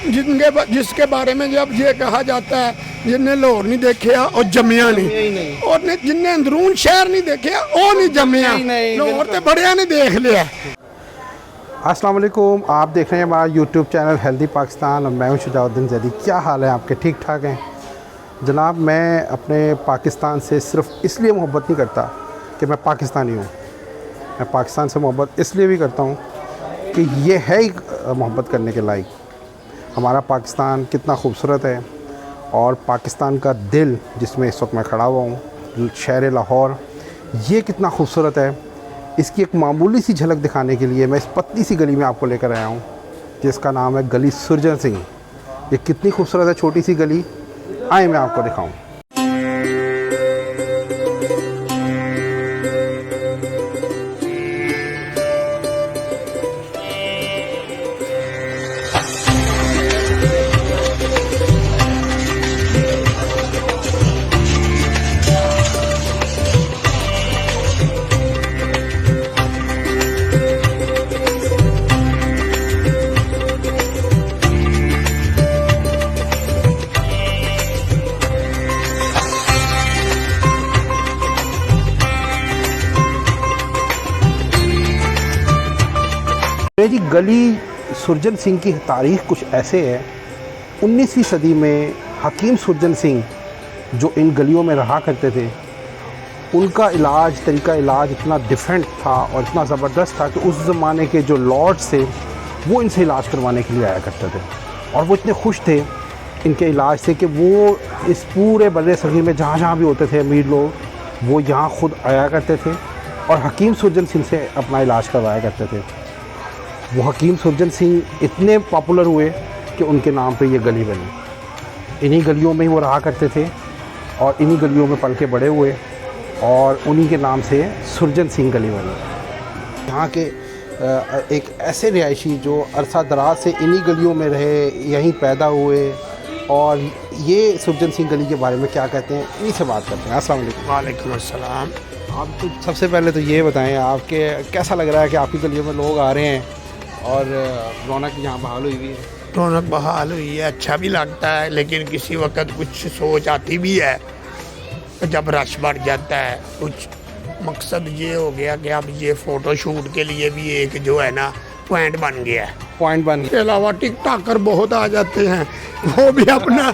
जिसके बारे में जब ये कहा जाता है जिन्हें लाहौर नहीं देखा और जमिया नहीं, और जिन्हें अंदरून शहर नहीं देखा वो नहीं जमिया, लाहौर तो बड़िया ने देख लिया। अस्सलाम वालेकुम, आप देख रहे हैं हमारा यूट्यूब चैनल हेल्दी पाकिस्तान और मैं हूं शुजाउद्दीन जैदी। क्या हाल है आपके? ठीक ठाक हैं जनाब। मैं अपने पाकिस्तान से सिर्फ़ इसलिए मोहब्बत नहीं करता कि मैं पाकिस्तानी हूँ, मैं पाकिस्तान से मोहब्बत इसलिए भी करता हूँ कि ये है ही मोहब्बत करने के लायक। हमारा पाकिस्तान कितना खूबसूरत है और पाकिस्तान का दिल जिसमें इस वक्त मैं खड़ा हुआ हूँ, शहर लाहौर, ये कितना खूबसूरत है। इसकी एक मामूली सी झलक दिखाने के लिए मैं इस पतली सी गली में आपको लेकर आया हूँ जिसका नाम है गली सुरजन सिंह। ये कितनी खूबसूरत है छोटी सी गली, आए मैं आपको दिखाऊँ। जी गली सुरजन सिंह की तारीख़ कुछ ऐसे है। 19वीं सदी में हकीम सुरजन सिंह जो इन गलियों में रहा करते थे, उनका इलाज, तरीका इलाज इतना डिफरेंट था और इतना ज़बरदस्त था कि उस ज़माने के जो लॉर्ड्स थे वो इनसे इलाज करवाने के लिए आया करते थे और वो इतने खुश थे इनके इलाज से कि वो इस पूरे बड़े सगीर में जहाँ जहाँ भी होते थे अमीर लोग, वो यहाँ ख़ुद आया करते थे और हकीम सुरजन सिंह से अपना इलाज करवाया करते थे। वो हकीम सुरजन सिंह इतने पॉपुलर हुए कि उनके नाम पे ये गली बनी। इन्हीं गलियों में ही वो रहा करते थे और इन्हीं गलियों में पल के बड़े हुए और उन्हीं के नाम से सुरजन सिंह गली बनी। यहाँ के एक ऐसे रिहायशी जो अरसा दराज से इन्हीं गलियों में रहे, यहीं पैदा हुए, और ये सुरजन सिंह गली के बारे में क्या कहते हैं, इन्हीं से बात करते हैं। अस्सलाम वालेकुम। वालेकुम अस्सलाम। आप तो सबसे पहले तो ये बताएं, आपके कैसा लग रहा है कि आपकी गलियों में लोग आ रहे हैं और रौनक यहाँ बहाल हुई हुई है? रौनक बहाल हुई है, अच्छा भी लगता है, लेकिन किसी वक्त कुछ सोच आती भी है जब रश बढ़ जाता है। कुछ मकसद ये हो गया कि अब ये फ़ोटो शूट के लिए भी एक जो है ना पॉइंट बन गया है। पॉइंट बन गया। इसके अलावा टिकटॉकर बहुत आ जाते हैं, वो भी अपना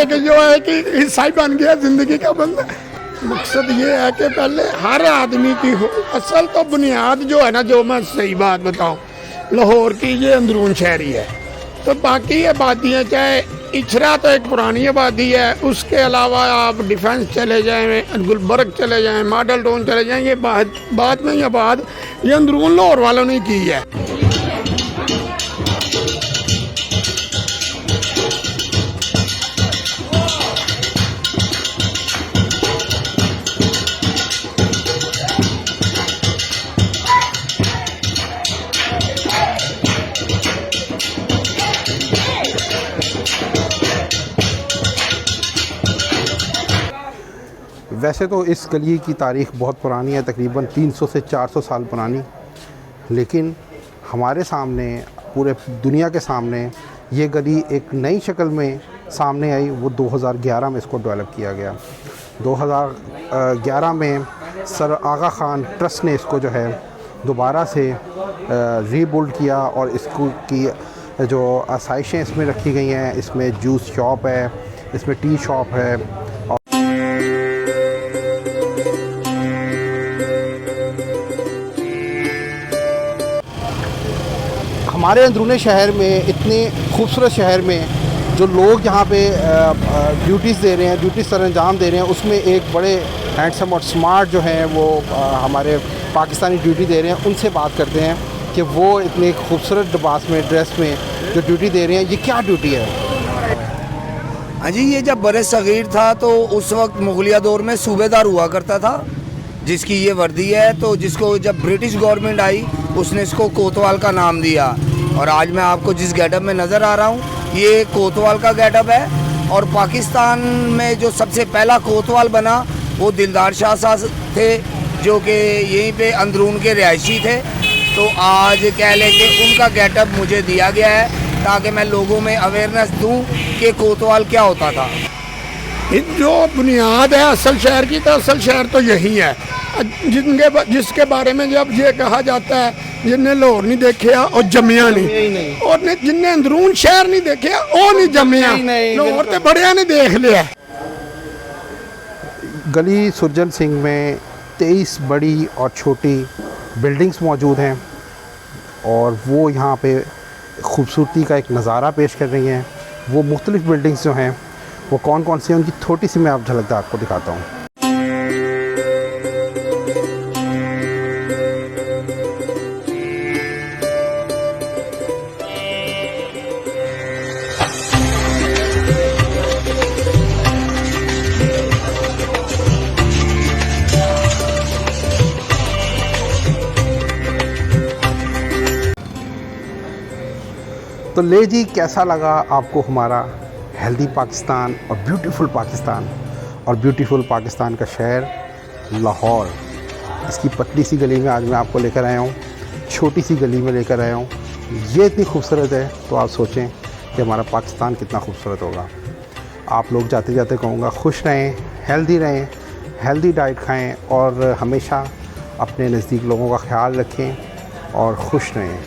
एक जो है कि हिस्सा ही बन गया ज़िंदगी का बंदा। मकसद ये है कि पहले हर आदमी की हो, असल तो बुनियाद जो है ना, जो मैं सही बात बताऊं, लाहौर की ये अंदरून शहरी है। तो बाकी आबादियाँ, चाहे इछरा तो एक पुरानी आबादी है, उसके अलावा आप डिफेंस चले जाएं, गुलबर्ग चले जाएं, मॉडल टाउन चले जाएं, ये बाद में ये बात ये अंदरून लाहौर वालों ने की है। वैसे तो इस गली की तारीख़ बहुत पुरानी है, तकरीबन 300 से 400 साल पुरानी, लेकिन हमारे सामने, पूरे दुनिया के सामने ये गली एक नई शक्ल में सामने आई। वो 2011 में इसको डेवलप किया गया। 2011 में सर आगा ख़ान ट्रस्ट ने इसको जो है दोबारा से रीबिल्ड किया और इसको की जो आसाइशें इसमें रखी गई हैं, इसमें जूस शॉप है, इसमें टी शॉप है। हमारे अंदरूनी शहर में, इतने खूबसूरत शहर में, जो लोग यहाँ पे ड्यूटीज़ दे रहे हैं, ड्यूटी सर अंजाम दे रहे हैं, उसमें एक बड़े हैंडसम और स्मार्ट जो हैं वो हमारे पाकिस्तानी ड्यूटी दे रहे हैं। उनसे बात करते हैं कि वो इतने खूबसूरत लिबास में, ड्रेस में जो ड्यूटी दे रहे हैं, ये क्या ड्यूटी है? हाँ जी, ये जब बरे सग़ीर था तो उस वक्त मुगलिया दौर में सूबेदार हुआ करता था, जिसकी ये वर्दी है। तो जिसको जब ब्रिटिश गवर्नमेंट आई उसने इसको कोतवाल का नाम दिया। और आज मैं आपको जिस गेटअप में नज़र आ रहा हूँ, ये कोतवाल का गेटअप है। और पाकिस्तान में जो सबसे पहला कोतवाल बना वो दिलदार शाह साहब थे, जो कि यहीं पे अंदरून के रिहायशी थे। तो आज कह लें कि उनका गेटअप मुझे दिया गया है ताकि मैं लोगों में अवेयरनेस दूं कि कोतवाल क्या होता था। जो बुनियाद है असल शहर की, तो असल शहर तो यही है जिसके बारे में जब ये कहा जाता है जिनने लाहौर नहीं देखा और जमिया नहीं, और जिनने अंदरून शहर नहीं देखा वो नहीं जमिया, लाहौर तो बड़िया ने देख लिया। गली सुरजन सिंह में 23 बड़ी और छोटी बिल्डिंग्स मौजूद हैं और वो यहाँ पे खूबसूरती का एक नज़ारा पेश कर रही हैं। वो मुख्तलिफ़ बिल्डिंग्स जो हैं वो कौन कौन सी हैं उनकी थोड़ी सी मैं आप झलकदार आपको दिखाता हूँ। तो ले जी, कैसा लगा आपको हमारा हेल्दी पाकिस्तान और ब्यूटीफुल पाकिस्तान का शहर लाहौर। इसकी पतली सी गली में आज मैं आपको लेकर आया हूँ, छोटी सी गली में लेकर आया हूँ। ये इतनी खूबसूरत है तो आप सोचें कि हमारा पाकिस्तान कितना खूबसूरत होगा। आप लोग जाते जाते कहूँगा खुश रहें, हेल्दी डाइट खाएँ और हमेशा अपने नज़दीक लोगों का ख्याल रखें और खुश रहें।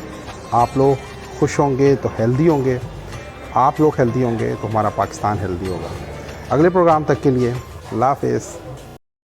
आप लोग खुश होंगे तो हेल्दी होंगे, आप लोग हेल्दी होंगे तो हमारा पाकिस्तान हेल्दी होगा। अगले प्रोग्राम तक के लिए अल्लाह हाफ़िज़।